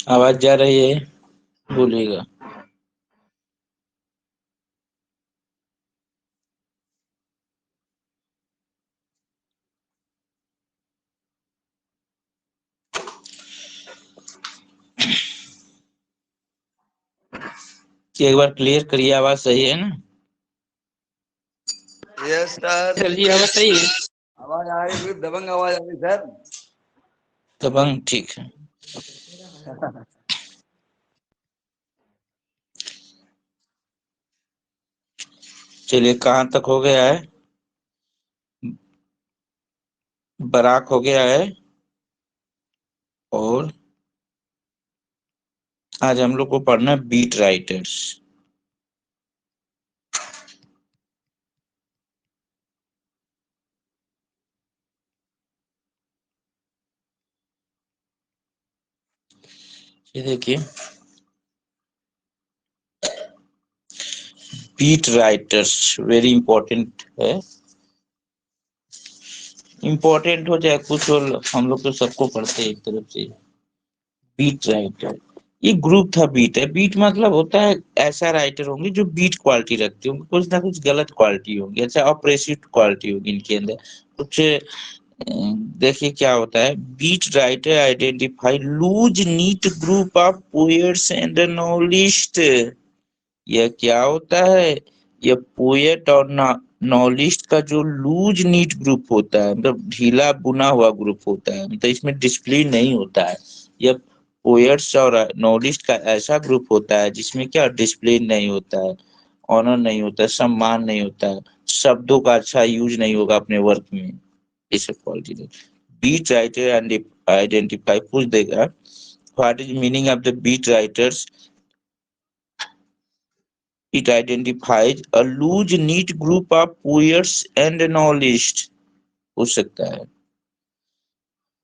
आवाज जा रही है, बोलिएगा। कि एक बार क्लियर करिए, आवाज सही है ना? Yes sir. चलिए, आवाज सही है। आवाज आ रही, फिर दबंग आवाज आ रही सर। दबंग, ठीक है। चलिए, कहाँ तक हो गया है? बराक हो गया है। और आज हम लोग को पढ़ना है बीट राइटर्स। ये देखिए, बीट राइटर्स वेरी इंपॉर्टेंट है। इंपॉर्टेंट हो चाहे कुछ हो, हम लोग तो सबको पढ़ते हैं एक तरफ से। बीट राइटर, ये ग्रुप था। बीट है, बीट मतलब होता है ऐसा राइटर होंगे जो बीट क्वालिटी रखते होंगे, कुछ ना कुछ गलत क्वालिटी होगी, अच्छा ऑपरेसिव क्वालिटी होगी इनके अंदर कुछ। देखिए क्या होता है, beat writer identify loose knit group of poets and novelist. यह क्या होता है? यह पोएट और नॉवेलिस्ट का जो लूज नीट ग्रुप होता है, मतलब ढीला बुना हुआ ग्रुप होता है, मतलब इसमें डिसिप्लिन नहीं होता है। यह पोएट्स और नॉवेलिस्ट का ऐसा ग्रुप होता है जिसमें क्या डिसिप्लिन नहीं होता है, ऑनर नहीं होता है, सम्मान नहीं होता है, शब्दों का अच्छा यूज नहीं होगा अपने वर्क में। ये सब क्वालिटी है। बीट राइटर एंड आइडेंटिफाई, पूछ देगा what is meaning of the beat writers. It identifies a loose knit group of poets and novelists, हो सकता है।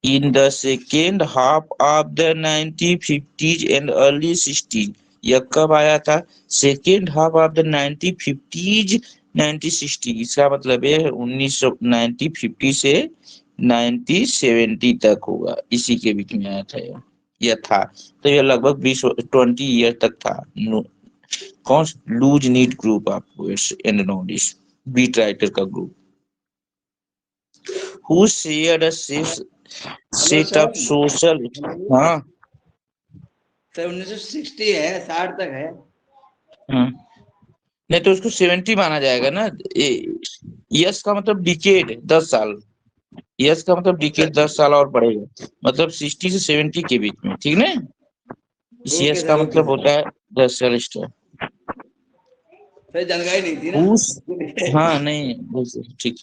In the second half of the 1950s and early 60s, यह कब आया था? Second half of the 1950s 1960, इसका मतलब है 1950 से 1970 तक होगा, इसी के बीच में आया था यह था। तो यह लगभग 20 ईयर तक था। कौन? Loose knit group of poets and novelists, beat writer का ग्रुप। Who shared a hello set sir. Of social. Hello हाँ। सर, 1960 है, 60 तक है। हाँ, नहीं तो उसको 70 माना जाएगा ना। यस का मतलब डिकेड 10 साल। यस का मतलब अच्छा, डिकेड 10 साल और बढ़ेगा, मतलब 60 से 70 के बीच में, ठीक ना? इस ओके यस सर, का ओके मतलब सर। होता है 10 साल स्टार। सर जानकारी नहीं थी ना। हुस हाँ, नहीं, ठीक।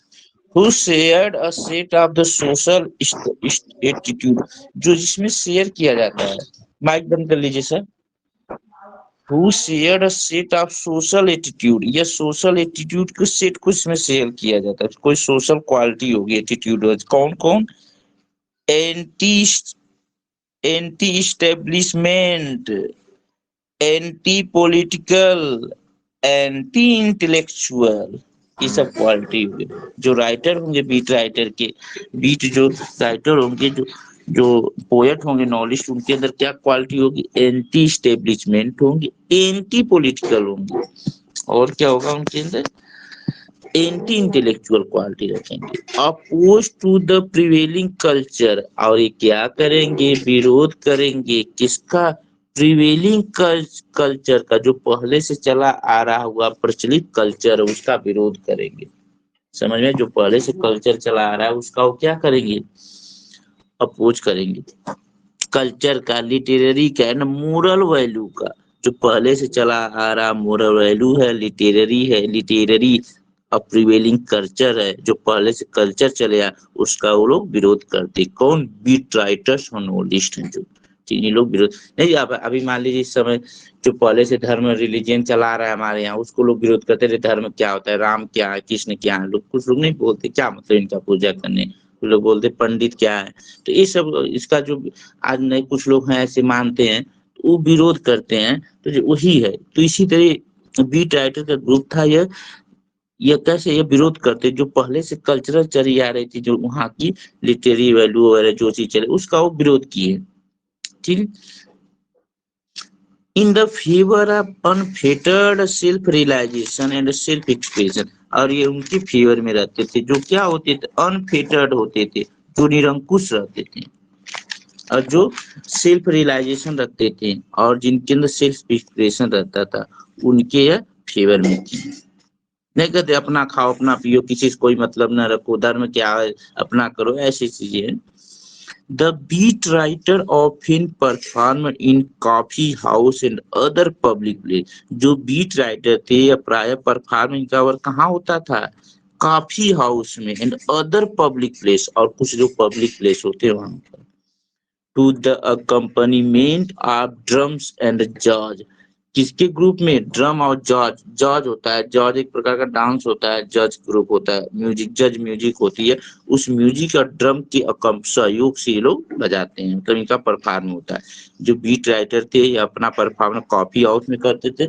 Who shared a set of the social attitude, जो जिसमें शेयर किया जाता है। माइक बंद कर लीजिए sir. Who shared a set of social attitude, यह सोशल एटीट्यूड के सेट को इसमें शेयर किया जाता है, कोई सोशल क्वालिटी होगी, एटीट्यूड। कौन कौन? Anti anti establishment, anti political, anti intellectual, ये सब क्वालिटी होंगे जो राइटर होंगे बीट राइटर के। बीट जो राइटर होंगे, जो जो पोएट होंगे, नॉवेलिस्ट, उनके अंदर क्या क्वालिटी होगी? एंटी स्टेब्लिशमेंट होंगे, एंटी पॉलिटिकल होंगे, और क्या होगा उनके अंदर? एंटी इंटेलेक्चुअल क्वालिटी रखेंगे, oppose to the prevailing culture. और ये क्या करेंगे? विरोध करेंगे किसका? प्रिवेलिंग कल्चर का, जो पहले से चला आ रहा हुआ प्रचलित कल्चर है उसका विरोध करेंगे। समझ में? जो पहले से कल्चर चला आ रहा है उसका वो क्या करेंगे? अपोज करेंगे। कल्चर का, लिटरेरी का है ना, मोरल वैल्यू का, जो पहले से चला आ रहा मोरल वैल्यू है, लिटरेरी और प्रिवेलिंग कल्चर है, जो पहले से कल्चर चले आ, उसका वो लोग विरोध करते। कौन? बीट राइटर्स और नोवेलिस्ट हैं, जो चीनी लोग विरोध नहीं। अब अभी मान लीजिए इस समय जो पहले से धर्म रिलीजन चला रहा है हमारे यहाँ, उसको लोग विरोध करते रहे। धर्म क्या होता है, राम क्या है, कृष्ण क्या है, लोग कुछ लोग नहीं बोलते क्या मतलब इनका पूजा करने, कुछ लोग बोलते पंडित क्या है। तो ये सब इसका जो आज नए कुछ लोग हैं ऐसे मानते हैं, तो वो विरोध करते हैं, तो जो वही है। तो इसी तरह बीट राइटर का ग्रुप था। यह कैसे ये विरोध करते, जो पहले से कल्चरल चली आ रही थी, जो वहाँ की लिटरेरी वैल्यू वगैरह जो चीज चले, उसका वो विरोध किए। ठीक है। In the favour of unfettered self realisation and self expression. और ये उनके फेवर में रहते थे जो क्या होते थे, अनफेटर्ड होते थे, जो निरंकुश रहते थे और जो सेल्फ रियलाइजेशन रखते थे और जिनके अंदर सेल्फ एक्सप्रेशन रहता था, उनके यह फेवर में थी। नहीं कहते अपना खाओ अपना पियो, किसी से कोई मतलब न रखो, धर्म क्या है अपना करो, ऐसी चीजें हैं। The beat writer often performed in coffee house and other public place। जो बीट राइटर थे या प्राय परफॉर्म इनका वर्क कहाँ होता था, कॉफी हाउस में एंड अदर पब्लिक प्लेस, और कुछ जो पब्लिक प्लेस होते हैं वहां पर। To the accompaniment of drums and jazz. किसके ग्रुप में, ड्रम और जॉज। जॉज होता है, जॉज एक प्रकार का डांस होता है, जज ग्रुप होता है, म्यूजिक जज म्यूजिक होती है, उस म्यूजिक और ड्रम के सहयोग से ये लोग बजाते हैं, मतलब इनका परफॉर्म होता है। जो बीट राइटर थे ये अपना परफॉर्म कॉफी हाउस में करते थे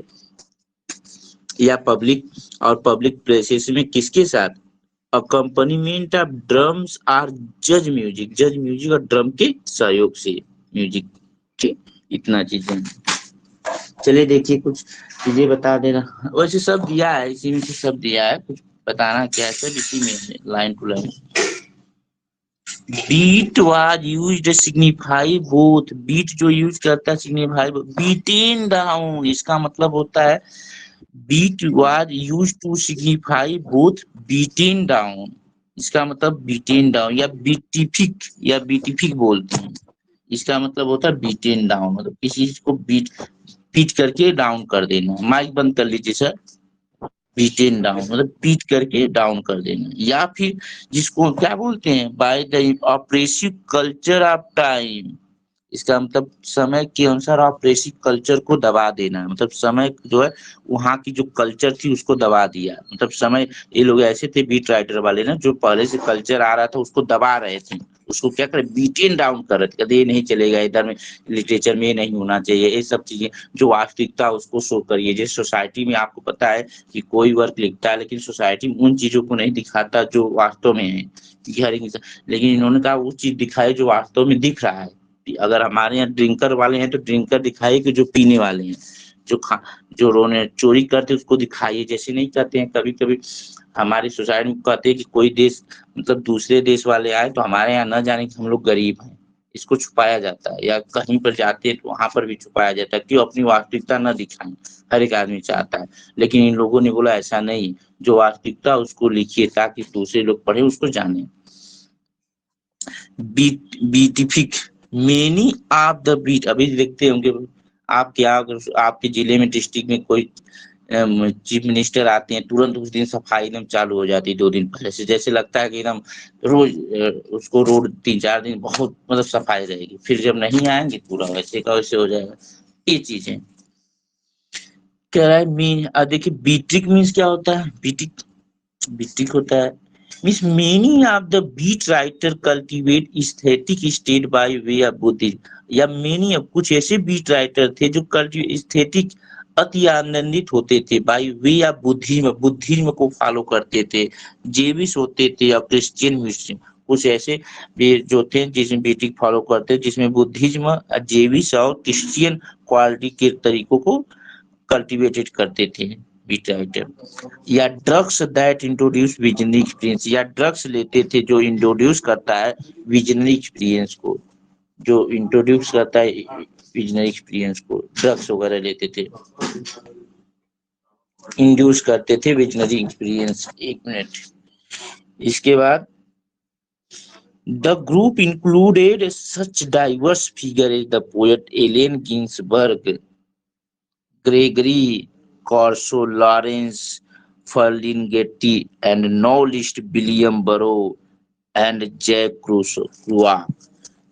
या पब्लिक और पब्लिक प्लेसेस में, किसके साथ, अकम्पनीमेंट ऑफ ड्रम्स और जज म्यूजिक, जज म्यूजिक और ड्रम के सहयोग से म्यूजिक। ठीक, इतना चीजें। चलिए देखिए कुछ चीजें बता देना, वैसे सब दिया है इसी में से, सब दिया है, कुछ बताना क्या है, सब इसी में है, line to line. Beat was used signify both, beat जो यूज करता है सिग्निफाई बीटेन डाउन, इसका मतलब होता है beat was used to signify both beaten down, इसका मतलब बीटेन डाउन या बीटिफिक बोलते हैं, इसका मतलब होता है बीटेन डाउन, मतलब किसी चीज को बीट करके डाउन कर देना। माइक बंद कर लीजिए सर। बीटेन डाउन मतलब बीट करके डाउन कर देना, या फिर जिसको क्या बोलते हैं, by the oppressive culture of time, इसका मतलब समय के अनुसार ऑपरेसिव कल्चर को दबा देना, मतलब समय जो है वहाँ की जो कल्चर थी उसको दबा दिया, मतलब समय, ये लोग ऐसे थे बीट राइटर वाले ना, जो पहले से कल्चर आ रहा था उसको दबा रहे थे, उसको क्या करे, बीटेन डाउन कर रहे थे, कहते ये नहीं चलेगा, इधर में लिटरेचर में ये नहीं होना चाहिए, ये सब चीजें जो वास्तविकता उसको शो करिए। जैसे सोसाइटी में आपको पता है कि कोई वर्क लिखता है लेकिन सोसाइटी में उन चीजों को नहीं दिखाता जो वास्तव में है, कि हर एक लेकिन इन्होंने कहा वो चीज दिखाए जो वास्तव में दिख रहा है। अगर हमारे यहाँ ड्रिंकर वाले हैं तो ड्रिंकर दिखाइए कि जो पीने वाले हैं, जो जो रोने चोरी करते उसको दिखाइए, जैसे नहीं कहते हैं कभी कभी हमारी सोसाइटी में कहते हैं कि कोई देश मतलब दूसरे देश वाले आए तो हमारे यहाँ न जाने कि हम लोग गरीब हैं, इसको छुपाया जाता है, या कहीं पर जाते हैं तो वहां पर भी छुपाया जाता है, क्यों, अपनी वास्तविकता न दिखाएं, हर एक आदमी चाहता है। लेकिन इन लोगों ने बोला ऐसा नहीं, जो वास्तविकता उसको लिखिए ताकि दूसरे लोग पढ़े उसको जाने। बीटिफिक मेनी ऑफ द बीट, अभी देखते होंगे आप क्या, अगर आपके जिले में डिस्ट्रिक्ट में कोई चीफ मिनिस्टर आते हैं तुरंत उस दिन सफाई एकदम चालू हो जाती है, 2 दिन पहले से, जैसे लगता है कि एकदम रोज उसको रोड 3-4 दिन बहुत मतलब सफाई रहेगी, फिर जब नहीं आएंगे पूरा वैसे का वैसे हो जाएगा। ये चीजें कह रहा है मीन, देखिए बीटिक मीन्स क्या होता है, बीटिक बीटिक होता है means many of the beat writer cultivate aesthetic state by way of buddhism, या many of कुछ ऐसे बीट राइटर थे जो एस्थेटिक अति आनंदित होते थे, by way of Buddhism, Buddhism को फॉलो करते थे, जेविस होते थे और क्रिश्चियन मुस्लिम, कुछ ऐसे भी जो थे जिसमें बीटिक फॉलो करते जिसमें बुद्धिज्म, जेविस और क्रिश्चियन क्वालिटी के तरीकों को कल्टिवेटेड करते थे बीट राइटर। या drugs that introduce visionary experience, या ड्रग्स लेते थे जो इंट्रोड्यूस करता है विजनरी एक्सपीरियंस को, जो इंट्रोड्यूस करता है विजनरी एक्सपीरियंस को, ड्रग्स वगैरह लेते थे, इंड्यूस करते थे विजनरी एक्सपीरियंस। 1 मिनट, इसके बाद the group included such diverse figure as the poet Allen Ginsberg, Gregory Corso, Lawrence Ferlinghetti and novelist William Burroughs and Jack Kerouac.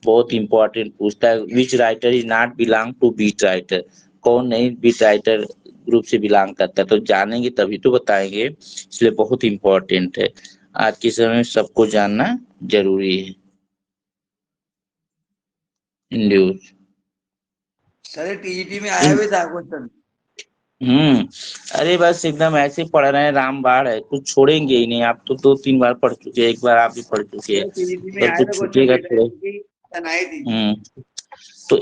बहुत इंपॉर्टेंट पूछता है, which writer is not belong to beat writer, कौन नहीं beat writer group से belong करता है, तो जानेंगे तभी तो बताएंगे, इसलिए बहुत इंपॉर्टेंट है, आज के समय में सबको जानना जरूरी है। न्यूज सर टीजीटी में आया भी था क्वेश्चन। अरे बस एकदम ऐसे पढ़ रहे हैं, रामबाण है, कुछ छोड़ेंगे ही नहीं, आप तो 2-3 बार पढ़ चुके हैं, एक बार आप भी पढ़ चुके हैं, टीजीटी में पर आया कुछ था क्वेश्चन, छूटेगा थोड़ा। आई थी। तो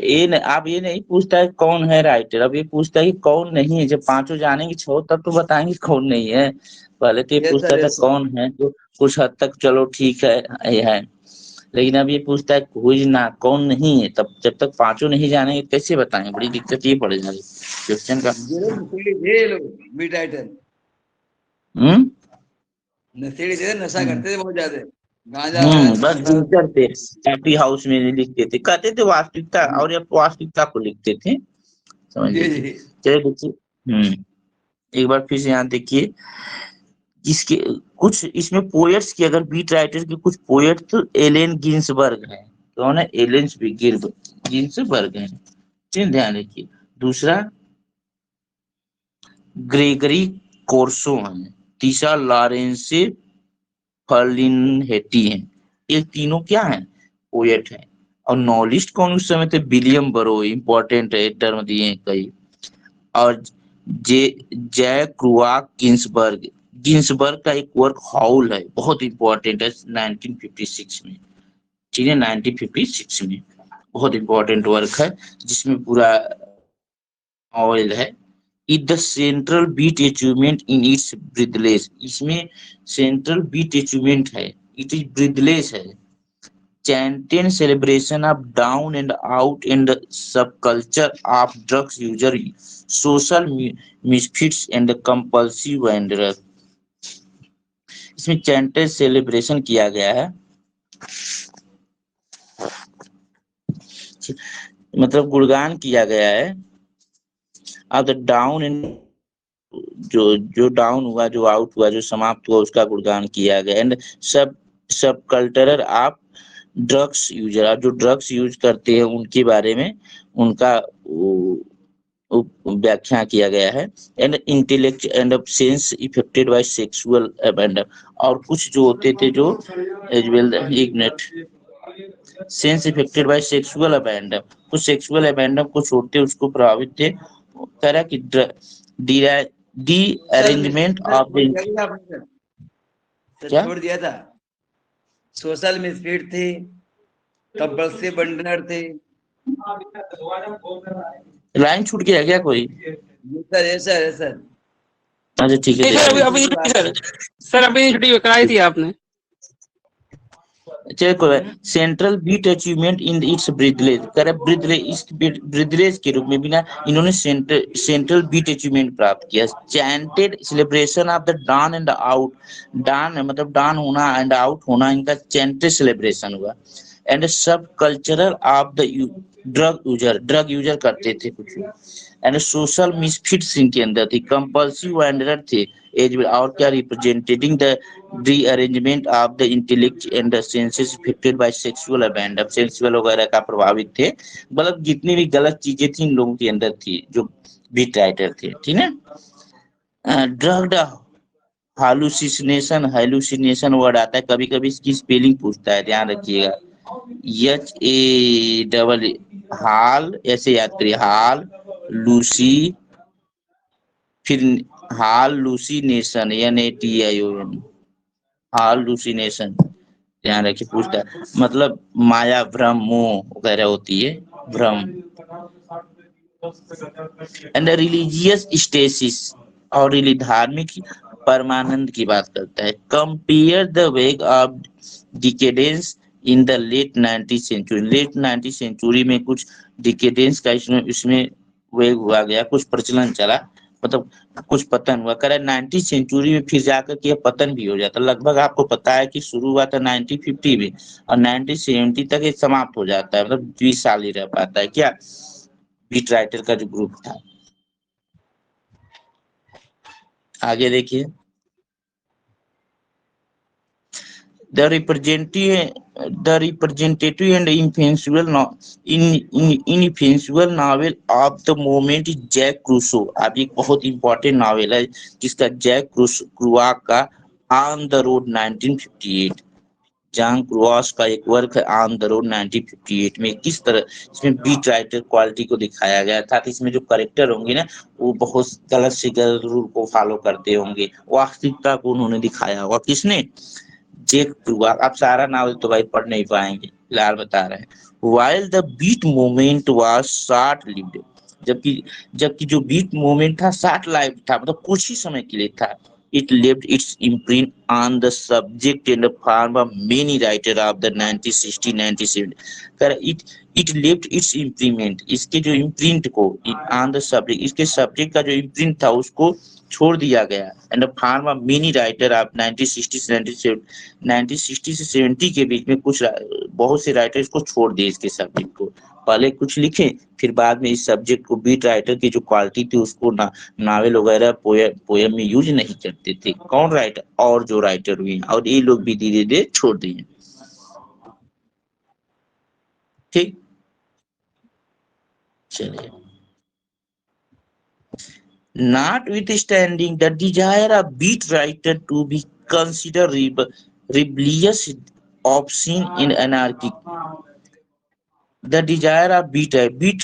अब ये नहीं पूछता है कौन है राइटर, अब ये पूछता है कि कौन नहीं है। जब पांचों जानेंगे छो तब तो बताएंगे कौन नहीं है। पहले तो ये यस पूछता सर, था यस सर। कौन है, तो कुछ हद तक चलो ठीक है ये है। लेकिन अब ये पूछता है हुई ना कौन नहीं है, तब जब तक पांचों नहीं जानेंगे कैसे बताएंगे, बड़ी दिक्कत ये पड़ जाएगी क्वेश्चन का। ये लोग नशेड़ी थे, ये लोग बीट राइटर हम्म नशेड़ी थे, नशा हम्म करते थे बहुत ज्यादा। गांजा वाजा बस नशा। जिक्र थे, हैप्पी हाउस में नहीं लिखते थे, कहते थे वास्तविकता, और ये वास्तविकता को लिखते थे, समझ जी लीजिए। जी। चलिए देखिए, एक बार फिर से यहाँ देखिए, इसके कुछ इसमें पोएट्स की अगर बीट राइटर के कुछ पोएट तो एलेन गिन्सबर्ग है। कौन है? एलेन गिन्सबर्ग है, ठीक, ध्यान रखिए। दूसरा ग्रेगरी कोर्सो है। तीसरा लॉरेंसे फर्लिनहेटी है। ये तीनों क्या है? पोएट है। और नॉलिस्ट कौन उस समय थे? विलियम बरो, इंपॉर्टेंट है, टर्म दिए हैं कई। और जे जैक क्रुआक गिन्सबर्ग, गिन्सबर्ग का एक वर्क हाउल है, बहुत इंपॉर्टेंट है, 1956 में, ठीक है, 1956 में, बहुत इंपॉर्टेंट वर्क है, जिसमें पूरा नॉवल है। It the central beat achievement in its breathless, इसमें सेंट्रल बीट अचीवमेंट है, इट इज ब्रीथलेस है। Chanted celebration of down and out and subculture of drugs user, social misfits and compulsive wanderer। इसमें chanted celebration किया गया है, मतलब गुणगान किया गया है। अब द डाउन एंड, जो जो डाउन हुआ, जो आउट हुआ, जो समाप्त हुआ, उसका गुणगान किया गया। एंड सब सब कल्चरल आप ड्रग्स यूजर, आप जो ड्रग्स यूज करते हैं उनके बारे में उनका व्याख्या किया गया है। And intellect and sense affected by sexual abandon, और कुछ जो होते थे जो एज वेल, एक minute, sense affected by sexual abandon, कुछ सेक्सुअल अबैंडन कुछ होते उसको प्रभावित थे। कह रहा कि D sir arrangement misfit of छोड़ द, दिया था आपने सर। सर क्या छोड़ दिया था। सोशल मिसफिट थी, कंपल्सिव बंडनर थे। लाइन छूट गया क्या कोई? ये सर, ये सर, ये सर। अच्छा ठीक है, नहीं सर, देख अभी लीजिए। अभी नहीं सर। सर अभी छुट्टी कराई थी आपने। चलिए कोई central beat achievement in its breathless, कह रहे ब्रीथलेस, इस ब्रीथलेस के रूप में बिना इन्होंने सेंट्रल बीट अचीवमेंट प्राप्त किया। Chanted celebration of the down and out, down मतलब डान होना एंड आउट होना, इनका चैंटेड सेलिब्रेशन हुआ। एंड सब cultural of the drug user करते थे कुछ। एंड सोशल मिसफिट्स इनके अंदर थी, कंपल्सिव वांडरर थे, एज और क्या, representing the rearrangement of the intellect and the senses affected by sexual abandon, sexual वगैरह का प्रभावित थे। मतलब जितनी भी गलत चीजें थी इन लोगों के अंदर थी जो बीट राइटर थे, ठीक है। ड्रग्ड हालुसिनेशन, हालुसिनेशन वर्ड आता है कभी कभी, इसकी स्पेलिंग पूछता है, ध्यान रखिएगा। HA हाल, ऐसे याद करिए, हाल लूसी, फिर हाल लूसीनेशन, NATION, हाल लूसीनेशन, ध्यान रखिए, पूछता है मतलब माया भ्रम मोह वगैरह होती है, भ्रम। एंड रिलीजियस स्टेसिस, और धार्मिक परमानंद की बात करता है। Compare the vogue of decadence in the late 19th century, late 19th century में कुछ डिकेडेंस का इसमें इसमें वेग हुआ गया, कुछ प्रचलन चला, मतलब कुछ पतन हुआ। कह रहा है 19th सेंचुरी में फिर जाकर के पतन भी हो जाता। लगभग आपको पता है कि शुरू हुआ था 1950 में और 1970 तक ये समाप्त हो जाता है, मतलब 20 साल ही रह पाता है क्या, बीट राइटर का जो ग्रुप था। आगे देखिए, the representative and influential novel of the moment is Jack Crusoe. अब एक बहुत इंपॉर्टेंट नॉवेल है जिसका जैक क्रुआ का ऑन द रोड 1958, जॉन क्रुआस का एक वर्क है ऑन द रोड 1958 में। किस तरह इसमें बीट राइटर क्वालिटी को दिखाया गया था, इसमें जो करेक्टर होंगे ना वो बहुत गलत से गलत रूल को फॉलो करते होंगे, वास्तविकता को उन्होंने दिखाया होगा। किसने? जैक क्रुआ। आप सारा नावल तो भाई पढ़ नहीं पाएंगे, फिलहाल बता रहे हैं। while the beat movement was short lived, जबकि जबकि जो बीट मूवमेंट था शॉर्ट लाइफ था, मतलब कुछ ही समय के लिए था. It left its imprint on the subject and the form of many writers of the 1960 1970. कर it left its imprint, इसके जो imprint को on the subject, इसके सब्जेक्ट का जो imprint था उसको छोड़ दिया गया. And form of many writer of 1960 से 1960 से 70 के बीच में कुछ बहुत से राइटर इसको छोड़ दिए इसके सब्जेक्ट को. पहले कुछ लिखे, फिर बाद में इस सब्जेक्ट को बीट राइटर की जो क्वालिटी थी उसको नावल वगैरह पोयम में यूज नहीं करते थे. कौन राइटर? और जो राइटर हुए और ये लोग भी धीरे धीरे छोड़ दिए. ठीक, चलिए. Notwithstanding the desire of beat writer to be considered rebellious, obscene and anarchic, the desire of beat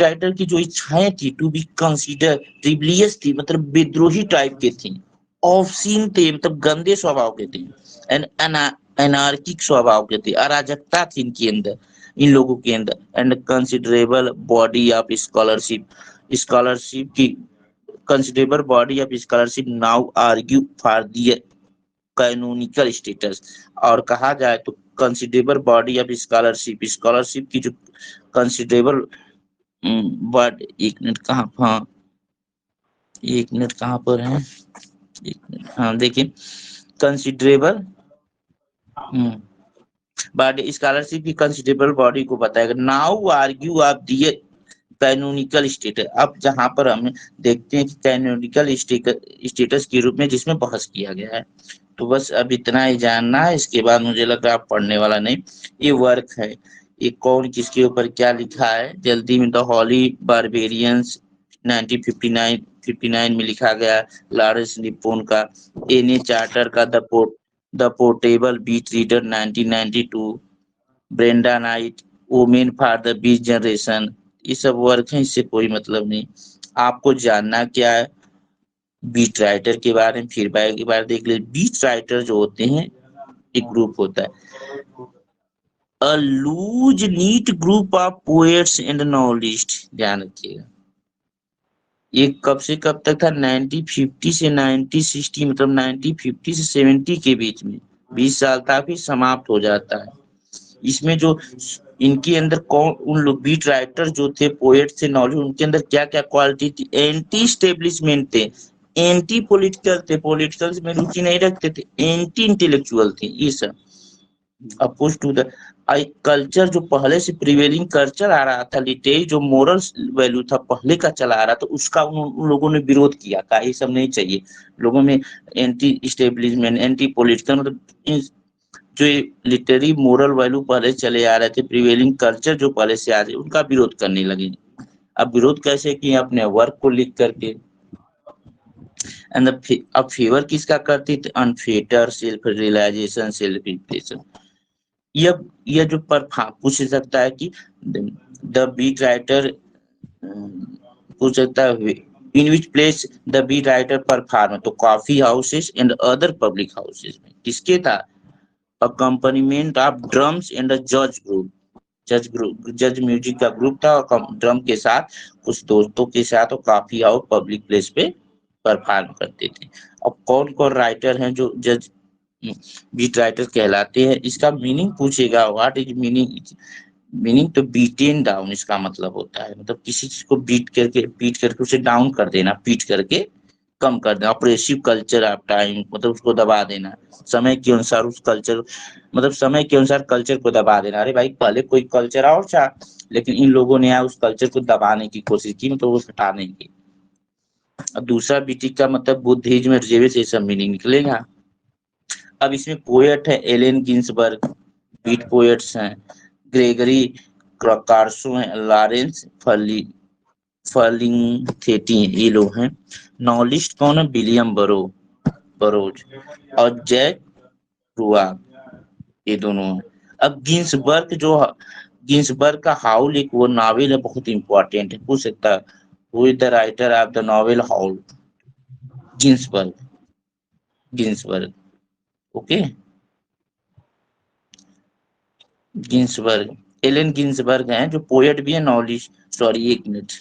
writer की जो इच्छाएं थी टू बी कंसीडर रिबलियस थी, मतलब विद्रोही टाइप के थी. ऑफसीन थे, मतलब गंदे स्वभाव के थे. एंड एनार्किक स्वभाव के थे, अराजकता थी इनके अंदर, इन लोगों के अंदर. And considerable body of scholarship की considerable body of scholarship now argue for their canonical status. और कहा जाए तो कंसिडरेबल बॉडी ऑफ स्कॉलरशिप की जो कंसिडरेबल वर्ड, एक मिनट कहाँ, हाँ एक मिनट कहाँ पर है, एक मिनट, हाँ देखिए कंसिडरेबल बॉडी स्कॉलरशिप की कंसिडरेबल बॉडी को बताएगा. Now argue of their canonical status. अब जहां पर हम देखते हैं कि कैनोनिकल स्टेटस के रूप में जिसमें बहस किया गया है. तो बस अब इतना ही जानना है, इसके बाद मुझे लग रहा है आप पढ़ने वाला नहीं. ये वर्क है, ये कौन किसके ऊपर क्या लिखा है जल्दी में. द हॉली बारबेरियंस 1959 में लिखा गया, लॉरेंस निपोन का. एन चार्टर का the portable beat reader 1992, Brenda Knight women for the beat generation. ये सब वर्क है, इससे कोई मतलब नहीं. आपको जानना क्या है बीट राइटर के बारे में, फिर एक बार देख ले. बीट राइटर जो होते हैं एक ग्रुप होता है, a loose knit group of poets and novelists. ध्यान रखिएगा, ये कब से कब तक था? 1950 से 1960, मतलब 1950 से 70 के बीच में, 20 साल था, फिर समाप्त हो जाता है. इसमें जो इनके अंदर कौन उन लोग बीट राइटर जो थे, पोएट थे, नॉलेज, उनके अंदर क्या क्या क्वालिटी थी? एंटी स्टेब्लिशमेंट थे, एंटी पॉलिटिकल थे, पॉलिटिकल में रुचि नहीं रखते थे, एंटी इंटेलेक्चुअल थे. ये सब अपोज टू द कल्चर जो पहले से प्रिवेलिंग कल्चर आ रहा था, लिटरेरी जो मोरल वैल्यू था पहले का चला आ रहा था, उसका उन लोगों ने विरोध किया. कहा ये सब नहीं चाहिए लोगों में. एंटी स्टेब्लिशमेंट, एंटी पॉलिटिकल, मतलब जो लिटरेरी मोरल वैल्यू पहले चले आ रहे थे, प्रिवेलिंग कल्चर जो पहले से आ रहे, उनका विरोध करने लगे. अब विरोध कैसे किए? अपने वर्क को लिख करके. एंड अब फेवर किसका करते थे? अनफेटर सेल्फ रियलाइजेशन, सेल्फ इंप्रेशन. यह जो पर पूछ सकता है कि द बीट राइटर पूछ सकता है in which place the beat writer perform. तो coffee houses and other public houses में. किसके था? Accompaniment of drums and jazz music का ग्रुप था, और ड्रम के साथ कुछ दोस्तों के साथ और काफी हाउस पब्लिक प्लेस पे परफॉर्म करते थे. अब कौन कौन राइटर हैं जो जज बीट राइटर कहलाते हैं? इसका मीनिंग पूछेगा, व्हाट इज मीनिंग तो बीटेन डाउन इसका मतलब होता है, मतलब किसी चीज को बीट करके उसे डाउन कर देना, पीट करके कम कर देना. ऑपरेसिव कल्चर ऑफ टाइम, मतलब उसको दबा देना, समय के अनुसार उस कल्चर, मतलब समय के अनुसार कल्चर को दबा देना. अरे भाई पहले कोई कल्चर और था, लेकिन इन लोगों ने उस कल्चर को दबाने की कोशिश की, मतलब वो हटाने की. अब दूसरा बीटी का मतलब बुद्धिज्म, रिजेवे से सब मीनिंग निकलेगा. अब इसमें पोएट है एलेन गिन्सबर्ग, बीट पोएट्स हैं ग्रेगरी कार्सो हैं, लॉरेंस फर्लिंगथेटी, ये लोग हैं. नॉलिस्ट कौन है? विलियम बरोज और जैक रुआ, ये दोनों हैं. अब गिन्सबर्ग का हाउल एक वो नावल है, बहुत इंपॉर्टेंट है, पूछ सकता है who is the writer of the novel Howl? Ginsberg. Okay, Ginsberg Allen Ginsberg हैं जो पोएट भी है, नॉलेज, सॉरी एक मिनट,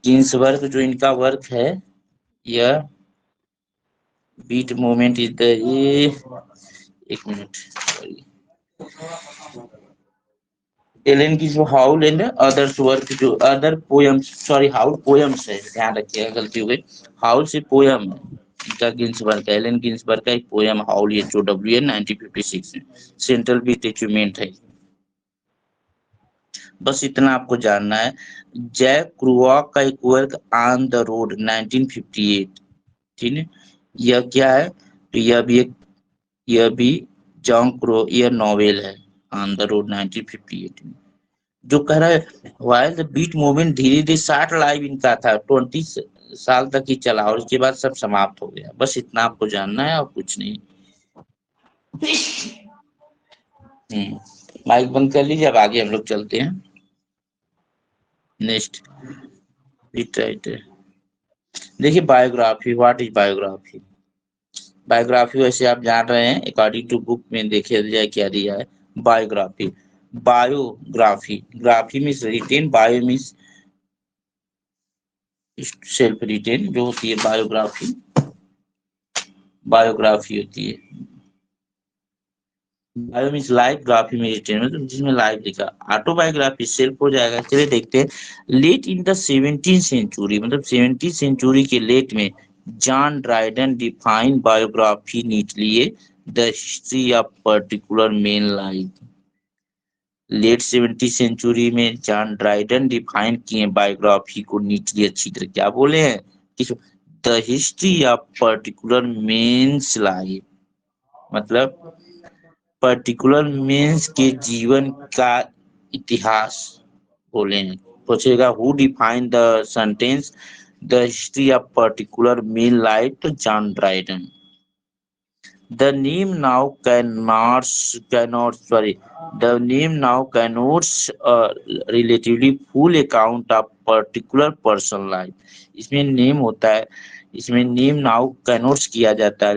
गिन्सबर्ग जो इनका वर्क है यह बीट मोमेंट इज द एक मिनट सॉरी एलन की जो हाउल एंड अदर्स वर्क जो other poems sorry Howl poems है, ध्यान रखिएगा गलती हो गई, हाउल से पोएम है इनका गिन्सबर्ग का, एलन गिन्सबर्ग का एक पोएम हाउल HOWL 1956 में सेंट्रल बीट अचीवमेंट है। बस इतना आपको जानना है। जैक क्रुआक का एक वर्क ऑन द रोड 1958, ठीक है, यह क्या है, तो यह भी जॉन क्रो यह नॉवेल है ऑन द रोड 1958 में, जो कह रहा है वाइल द बीट मूवमेंट धीरे धीरे 60 लाइव इनका था, 20 साल तक ही चला और उसके बाद सब समाप्त हो गया। बस इतना आपको जानना है और कुछ नहीं। माइक बंद कर लीजिए, अब आगे हम लोग चलते हैं। नेक्स्ट राइटर, देखिए biography, what is biography. Biography वैसे आप जान रहे हैं, अकॉर्डिंग टू बुक में देखे जाए क्या दिया है। Biography, biography, graphy means written, bio means self written, जो होती है बायोग्राफी, बायोग्राफी होती है। बायो मीन्स लाइफ, ग्राफी में रिटेन मतलब जिसमें लाइफ लिखा। ऑटोबायोग्राफी सेल्फ हो जाएगा। चलिए देखते हैं। Late in the 17th century, मतलब 17th सेंचुरी के लेट में John Dryden define biography neatly the history of particular men life. Late 17th century में जॉन ड्राइडन डिफाइन किए बायोग्राफी को नीटली, अच्छी तरह क्या बोले हैं कि the history of particular men's life, मतलब पर्टिकुलर मेंस के जीवन का इतिहास बोले हैं। पूछेगा who define the sentence the history of particular men life, तो John Dryden. The name now cannot relatively full account of particular person life। इसमें नेम होता है, इसमें नेम नाउ कैनोट्स किया जाता है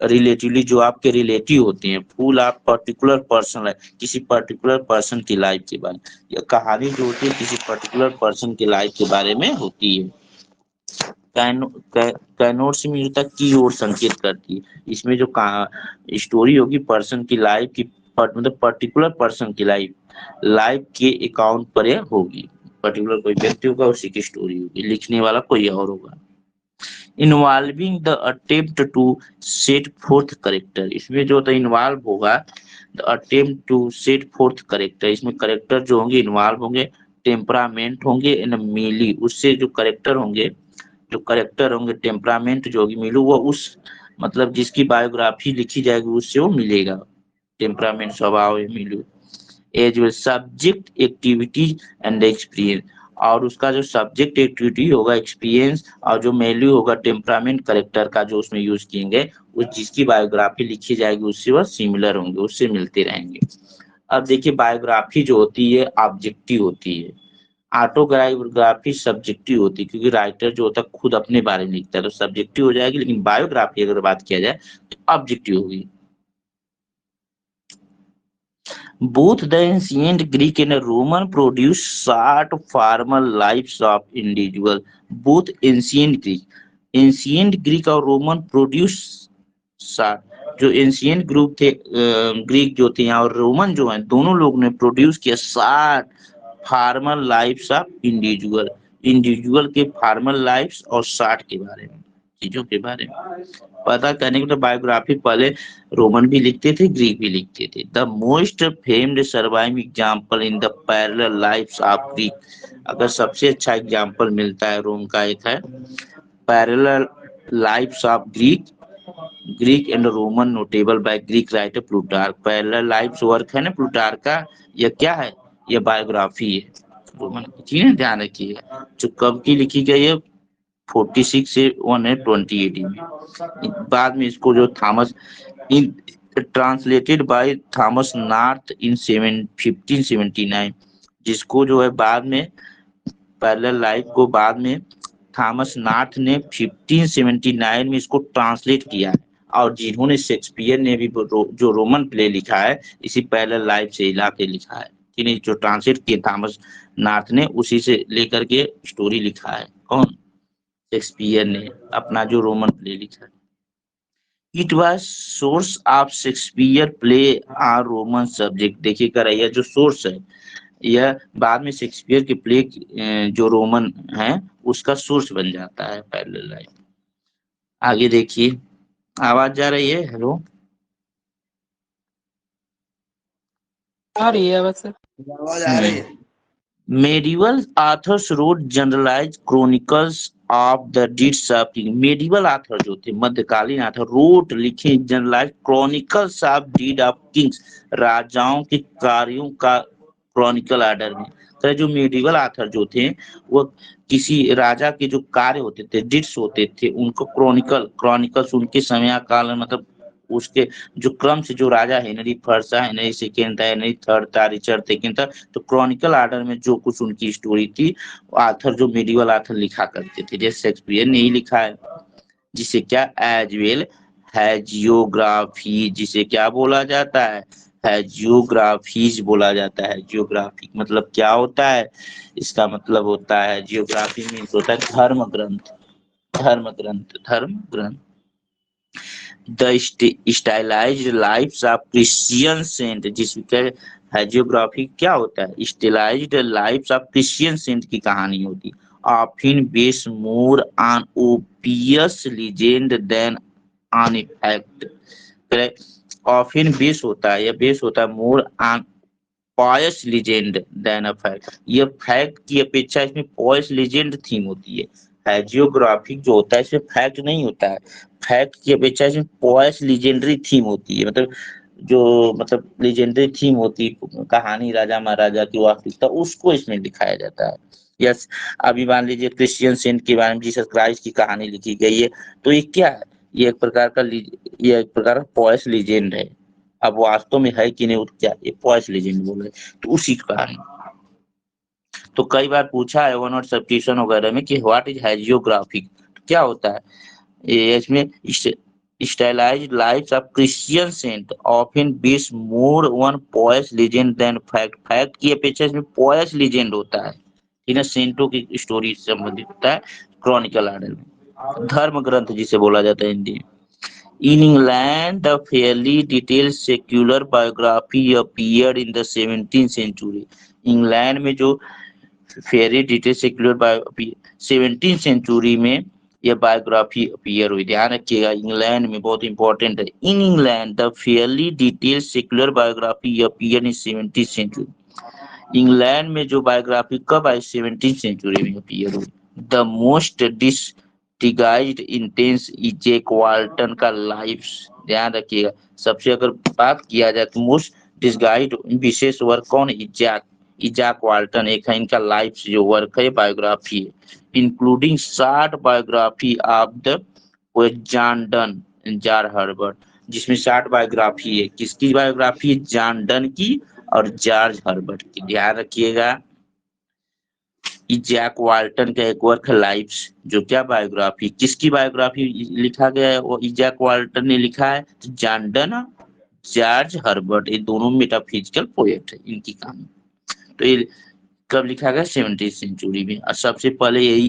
रिलेटिवली, जो आपके रिलेटिव होते हैं, full of particular person life, किसी पर्टिकुलर पर्सन की लाइफ के बारे में। यह कहानी जो होती है किसी पर्टिकुलर पर्सन की लाइफ के बारे में होती है। कैनोट से मिलता की ओर संकेत करती है। इसमें जो स्टोरी होगी पर्सन की लाइफ की, मतलब पर्टिकुलर पर्सन की लाइफ के अकाउंट पर होगी। पर्टिकुलर कोई व्यक्ति होगा, उसी की स्टोरी होगी, लिखने वाला कोई और होगा। Involving the attempt to set forth character, इसमें जो होता है इन्वॉल्व होगा the attempt to set forth character, इसमें करेक्टर जो होंगे इन्वॉल्व होंगे, टेम्परामेंट होंगे एंड मिली, उससे जो करेक्टर होंगे टेम्परामेंट जो होगी मिलू, वो उस मतलब जिसकी बायोग्राफी लिखी जाएगी उससे वो मिलेगा, टेम्परामेंट स्वभाव है मिलू। As well subject activities and experience, और उसका जो सब्जेक्ट एक्टिविटी होगा, एक्सपीरियंस, और जो वैल्यू होगा टेम्परामेंट करेक्टर का जो उसमें यूज किएंगे, उस जिसकी बायोग्राफी लिखी जाएगी उससे वह सिमिलर होंगे, उससे मिलते रहेंगे। अब देखिए बायोग्राफी जो होती है ऑब्जेक्टिव होती है, ऑटोबायोग्राफी सब्जेक्टिव होती है, क्योंकि राइटर जो होता है खुद अपने बारे में लिखता है तो सब्जेक्टिव हो जाएगी, लेकिन बायोग्राफी अगर बात किया जाए तो ऑब्जेक्टिव होगी। Both the ancient Greek and Roman produce short formal lives of individual. Both ancient Greek और रोमन प्रोड्यूस short, जो एंशियंट ग्रुप थे ग्रीक जो थे और रोमन जो हैं, दोनों लोग ने प्रोड्यूस किया short formal lives of individual के फॉर्मल लाइफ्स और शॉर्ट के बारे में, चीजों के बारे में पता करने के लिए बायोग्राफी पहले रोमन भी लिखते थे, ग्रीक भी लिखते थे। The most famed surviving example in the parallel lives of Greek, अगर सबसे अच्छा एग्जाम्पल मिलता है रोम का, एक है parallel lives of Greek and Roman notable by Greek writer Plutarch. Parallel lives work है ना प्लूटार्क का, यह क्या है, यह बायोग्राफी है रोमन की, ठीक है, ध्यान रखिए। जो कब की लिखी गई है 46 से 120 में। बाद में इसको जो Thomas in translated by Thomas north in 1579, जिसको जो है बाद में पैरेलल लाइफ को बाद में थॉमस नॉर्थ ने 1579 में इसको ट्रांसलेट किया है, और जिन्होंने शेक्सपियर ने भी जो रोमन प्ले लिखा है इसी पैरेलल लाइफ से हिला के लिखा है, इन्हें जो ट्रांसलेट किए थॉमस नॉर्थ ने, उसी से लेकर के स्टोरी लिखा है। कौन? शेक्सपियर ने अपना जो रोमन प्ले लिखा है। It was source of Shakespeare play a Roman subject. देखिए कर यह जो सोर्स है, यह बाद में शेक्सपियर के प्ले जो रोमन है उसका सोर्स बन जाता है पैरेलल लाइन। आगे देखिए, आवाज जा रही है? हेलो, आ रही है बस सर। आवाज आ रही है। Medieval authors wrote generalized chronicles of the deeds of king. Medieval author जो थे, मध्यकालीन author, wrote लिखे generalized chronicles of deed of kings, राजाओं के कार्यों का क्रॉनिकल आर्डर में। तो जो मेडिवल आथर जो थे वो किसी राजा के जो कार्य होते थे, डिट्स होते थे, उनको क्रॉनिकल्स उनके समय काल में, मतलब उसके जो क्रम से, जो राजा हेनरी फर्स्ट था, हेनरी सेकेंड था, हेनरी थर्ड था, रिचर्ड सेकेंड था, तो क्रॉनिकल आर्डर में जो कुछ उनकी स्टोरी थी, आथर जो मेडिवल आथर लिखा करते थे, जैसे शेक्सपियर ने ही लिखा है, जिसे क्या एज वेल हैजियोग्राफी, जिसे क्या बोला जाता है? हैजियोग्राफीज बोला जाता है। जियोग्राफी मतलब क्या होता है? इसका मतलब होता है, जियोग्राफी मीन्स होता है धर्म ग्रंथ, धर्म ग्रंथ, धर्म ग्रंथ। The stylised lives of Christian saint, जिसमें हैजियोग्राफी क्या होता है? Stylised lives of Christian saint की कहानी होती है। often based more on obvious legend than on fact। often base होता है, यह बेस होता है more on pious legend than a fact। यह फैक्ट की अपेक्षा इसमें pious legend थीम होती है। हैजियोग्राफिक जो होता है इसमें फैक्ट नहीं होता है, फैक्ट की अपेक्षा इसमें pious legendary थीम होती है। मतलब जो मतलब लेजेंडरी थीम होती है, कहानी राजा महाराजा की वास्तविकता, उसको इसमें दिखाया जाता है। यस, अभी मान लीजिए क्रिश्चियन सेंट के बारे में जीसस क्राइस्ट की कहानी लिखी गई है, तो ये क्या है? ये एक प्रकार का ये एक प्रकार का पॉइस लीजेंड है। अब वास्तव में है कि नहीं, वो क्या, ये पॉइस लीजेंड बोल रहे, तो उसी की कहानी। तो कई बार पूछा है वन वर्ड सब्स्टिट्यूशन वगैरह में कि व्हाट इज हैजियोग्राफिक, क्या होता है? ये इसमें stylized lives of Christian saint often based more on pious legend than fact। Fact की अपेक्षा इसमें pious legend होता है, इन सेंटों की स्टोरी से संबंधित होता है क्रॉनिकल आर्डर में। धर्म ग्रंथ जिसे बोला जाता है हिंदी में। In England, the fairly detailed secular biography appeared in the 17th century। England में जो fairly detail secular biography 17th century में यह बायोग्राफी अपीयर हुई। ध्यान रखिएगा, इंग्लैंड में बहुत इंपॉर्टेंट है। In England the fairly detail secular biography appear in 17th century. England में जो बायोग्राफी कब आई? 17th सेंचुरी में अपीयर हुई। The most distinguished instance Izaak Walton का लाइफ। ध्यान रखिएगा, सबसे अगर बात किया जाए तो मोस्ट डिस्गाइज्ड विशेष वर्क कौन? इजाक वाल्टन एक है, इनका लाइफ जो वर्क है बायोग्राफी है, including short biography of the John Donne jar Herbert, जिसमें शॉर्ट बायोग्राफी है। किसकी बायोग्राफी? जॉन डन की और जॉर्ज हर्बर्ट की। ध्यान रखिएगा, इजैक वाल्टन का एक वर्क है लाइफ्स, जो क्या बायोग्राफी, किसकी बायोग्राफी लिखा गया है? वो इजैक वाल्टन ने लिखा है। जॉन डन, जॉर्ज हर्बर्ट, ये दोनों मेटाफिजिकल पोएट है, इनकी कहानी। तो ये कब लिखा गया? 17th सेंचुरी में। और सबसे पहले यही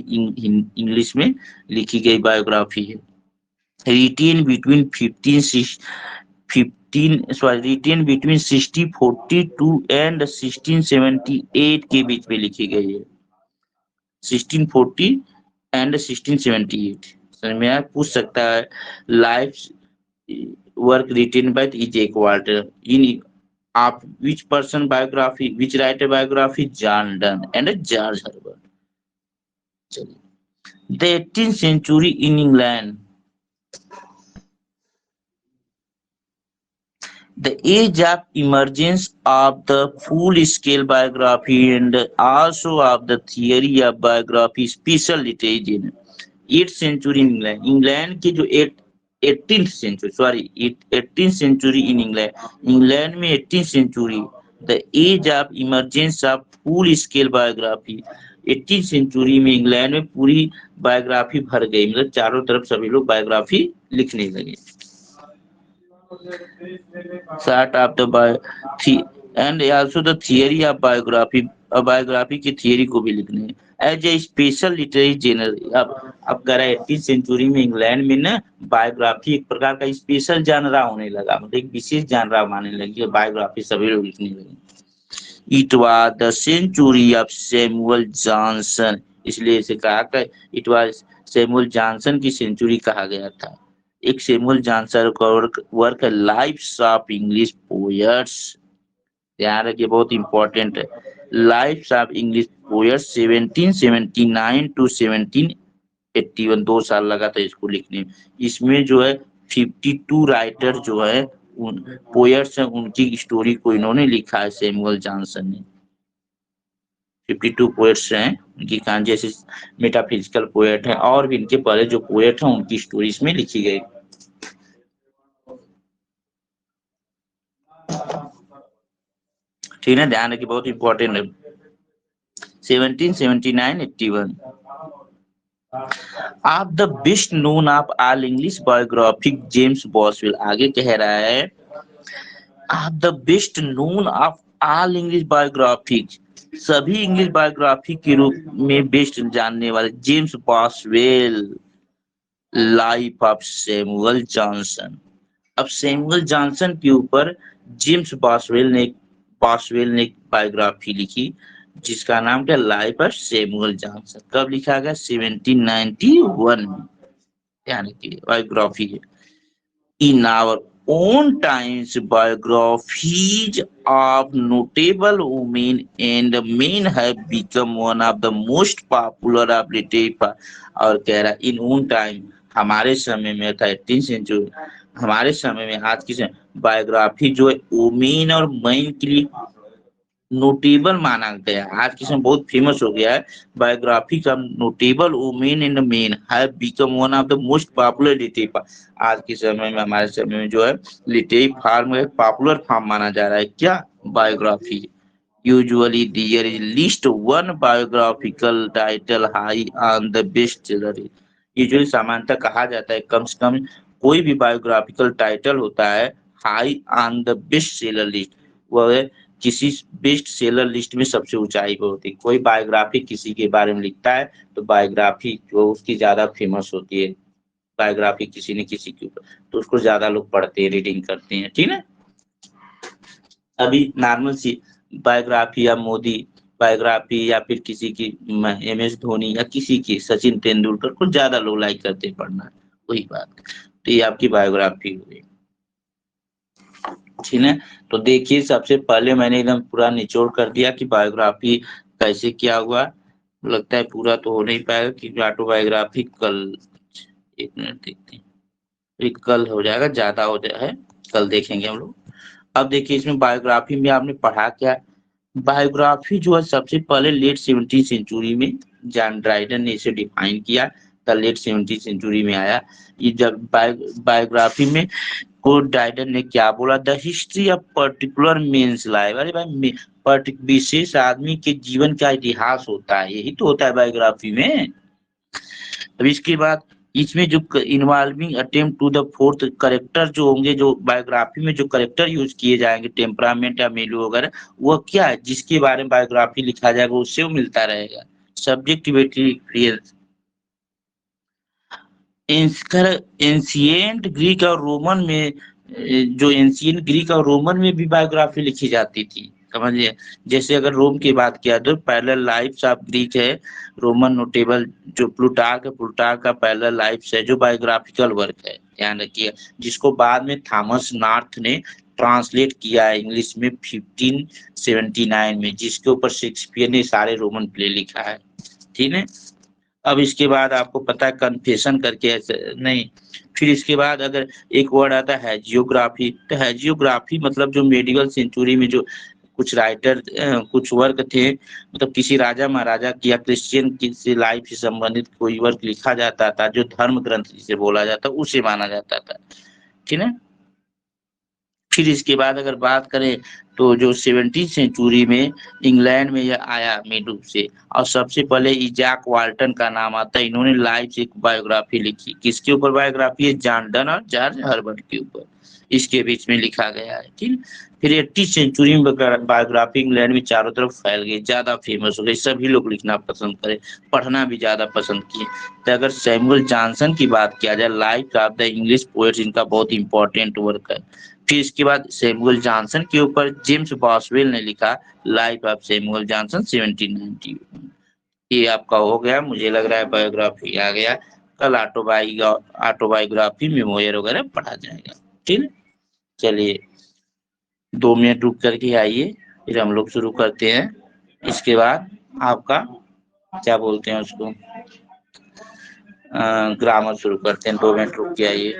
इंग्लिश में लिखी गई बायोग्राफी है। रिटेन बिटवीन 1642 एंड 1678 के बीच में लिखी गई है। 1640 एंड 1678। समझ में आया? पूछ सकता है life work written by Isaac Walton in of which person biography, which writer biography? John Donne and George Herbert। चलिए, the 18th century in England, the age of emergence of the full-scale biography and also of the theory of biography, special literature in 8th century in England। England की जो 18th century, sorry, 18th century in England, England में 18th century, the age of emergence of full scale biography। 18th century में England में पूरी biography भर गई, मतलब चारों तरफ सभी लोग बायोग्राफी लिखने लगे। Start of the and also the theory of biography, biography की थियरी को भी लिखने हैं as a special literary genre. अब कह रहा है 18th सेंचुरी में इंग्लैंड में ना बायोग्राफी एक प्रकार का स्पेशल जानरा होने लगा, मतलब एक विशेष जानरा मानने लगी, बायोग्राफी सभी लोग लिखने लगे। It was the century of Samuel Johnson, इसलिए इसे कहा कि इट वाज सैमुअल जॉनसन की सेंचुरी कहा गया था। एक सैमुअल जॉनसन का वर्क है लाइफ्स ऑफ इंग्लिश पोएट्स, ध्यान रखिए बहुत इंपॉर्टेंट है। Lives of English poets 1779 to 1781, 2 साल लगा था इसको लिखने में। इसमें जो है 52 राइटर जो है उन पोएट्स हैं, उनकी स्टोरी को इन्होंने लिखा है सैमुअल जॉनसन ने। 52 पोएट्स हैं, उनकी कहानी, जैसे मेटाफिजिकल पोएट है और भी इनके पहले जो पोएट हैं उनकी स्टोरी इसमें लिखी गई। ठीक है, ध्यान रखिए बहुत इंपॉर्टेंट है। 1779-81 आप the best known of all English biographic James Boswell, आगे कह रहा है आप the best known of all English biographic, सभी इंग्लिश बायोग्राफी के रूप में बेस्ट जानने वाले James Boswell, life of Samuel Johnson. अब सैमुअल जॉनसन के ऊपर जेम्स बॉसवेल ने एक बायोग्राफी लिखी जिसका नाम क्या, लाइफ ऑफ सैमुअल जॉनसन। कब लिखा गया, 1791 में। ध्यान रखिए बायोग्राफी है। In our own times biographies of notable women and men have become one of the most popular of literature। और कह रहा इन own time, हमारे समय में था 18th सेंचुरी, हमारे समय में आज की बायोग्राफी जो है वुमेन और मैन के लिए नोटेबल माना गया, आज के समय बहुत फेमस हो गया है। बायोग्राफी का notable women and men have become one of the most popular literature. आज के समय में, हमारे समय में जो है लिटरेरी फॉर्म एक पॉपुलर फॉर्म माना जा रहा है क्या, biography. Usually there is list one biographical title high on the best seller. Usually सामान्यतः कहा जाता है कम से कम कोई भी बायोग्राफिकल टाइटल होता है high on the best seller list, वह किसी बेस्ट सेलर लिस्ट में सबसे ऊंचाई पे होती है। कोई बायोग्राफी किसी के बारे में लिखता है तो बायोग्राफी जो उसकी ज्यादा फेमस होती है, बायोग्राफी किसी ने किसी के ऊपर, तो उसको ज्यादा लोग पढ़ते हैं, रीडिंग करते हैं। ठीक है, अभी नॉर्मल सी बायोग्राफी या मोदी बायोग्राफी या फिर किसी की MS धोनी या किसी की सचिन तेंदुलकर को ज्यादा लोग लाइक करते पढ़ना, वही बात। तो ये आपकी बायोग्राफी हुई। ठीक है, तो देखिए सबसे पहले मैंने एकदम पूरा निचोड़ कर दिया कि बायोग्राफी कैसे क्या हुआ। लगता है पूरा तो हो नहीं पाएगा क्योंकि ऑटोबायोग्राफी कल, 1 मिनट देखते हैं, ये कल हो जाएगा, ज्यादा हो जाए है, कल देखेंगे हम लोग। अब देखिए इसमें बायोग्राफी में आपने पढ़ा क्या, बायोग्राफी जो है सबसे पहले लेट 17th सेंचुरी में जॉन ड्राइडन ने इसे डिफाइन किया, द लेट 17th सेंचुरी में आया। ये जब बायोग्राफी में को ड्राइडन ने क्या बोला, the history of particular men's life. अरे भाई विशेष आदमी के जीवन का इतिहास होता है, यही तो होता है बायोग्राफी में। अब इसके बाद इसमें जो involving attempt to the fourth character जो होंगे, जो बायोग्राफी में जो करेक्टर यूज किए जाएंगे, टेम्परामेंट या मेलू वगैरह, वो क्या है जिसके बारे में बायोग्राफी लिखा जाएगा उससे वो मिलता रहेगा। सब्जेक्टिविटी एक्सपीरियंस, एंशिएंट ग्रीक और रोमन में, जो एंशिएंट ग्रीक और रोमन में भी बायोग्राफी लिखी जाती थी, समझिए। जैसे अगर रोम की बात किया तो पैरेलल लाइफ्स ऑफ ग्रीक है, रोमन नोटेबल जो प्लूटार्क है, प्लूटार्क का पैरेलल लाइफ्स है जो बायोग्राफिकल वर्क है, ध्यान रखिए, जिसको बाद में थॉमस नॉर्थ ने ट्रांसलेट किया है इंग्लिश में 1579 में, जिसके ऊपर शेक्सपियर ने सारे रोमन प्ले लिखा है। ठीक है, अब इसके बाद आपको पता है कन्फेशन करके ऐसे नहीं, फिर इसके बाद अगर एक वर्ड आता है हैजियोग्राफी, तो हैजियोग्राफी मतलब जो मेडिवल सेंचुरी में जो कुछ राइटर कुछ वर्क थे, मतलब किसी राजा महाराजा की या क्रिश्चियन की लाइफ से संबंधित कोई वर्क लिखा जाता था जो धर्म ग्रंथ जिसे बोला जाता उसे माना जाता था। ठीक है, फिर इसके बाद अगर बात करें तो जो 17th सेंचुरी में इंग्लैंड में यह आया मेडू से, और सबसे पहले इजाक वाल्टन का नाम आता है, इन्होंने लाइफ से एक बायोग्राफी लिखी। किसके ऊपर बायोग्राफी है, जॉन डन और जॉर्ज हर्बर्ट के ऊपर। इसके बीच में लिखा गया है। ठीक, फिर 80 सेंचुरी में बायोग्राफी इंग्लैंड में चारों तरफ फैल गई, ज्यादा फेमस हो गई, सभी लोग लिखना पसंद करे, पढ़ना भी ज्यादा पसंद किए। तो अगर सैमुअल जॉनसन की बात किया जाए, life of the English poets, इनका बहुत इंपॉर्टेंट वर्क है। फिर इसके बाद सैमुअल जॉनसन के ऊपर जेम्स बॉसवेल ने लिखा लाइफ ऑफ सैमुअल जॉनसन 1791। ये आपका हो गया, मुझे लग रहा है बायोग्राफी आ गया। कल ऑटोबायोग्राफी मेमोयर वगैरह पढ़ा जाएगा। ठीक है, चलिए 2 मिनट रुक करके आइए, फिर हम लोग शुरू करते हैं। इसके बाद आपका क्या बोलते हैं उसको, ग्रामर शुरू करते हैं। 2 मिनट रुक के आइए।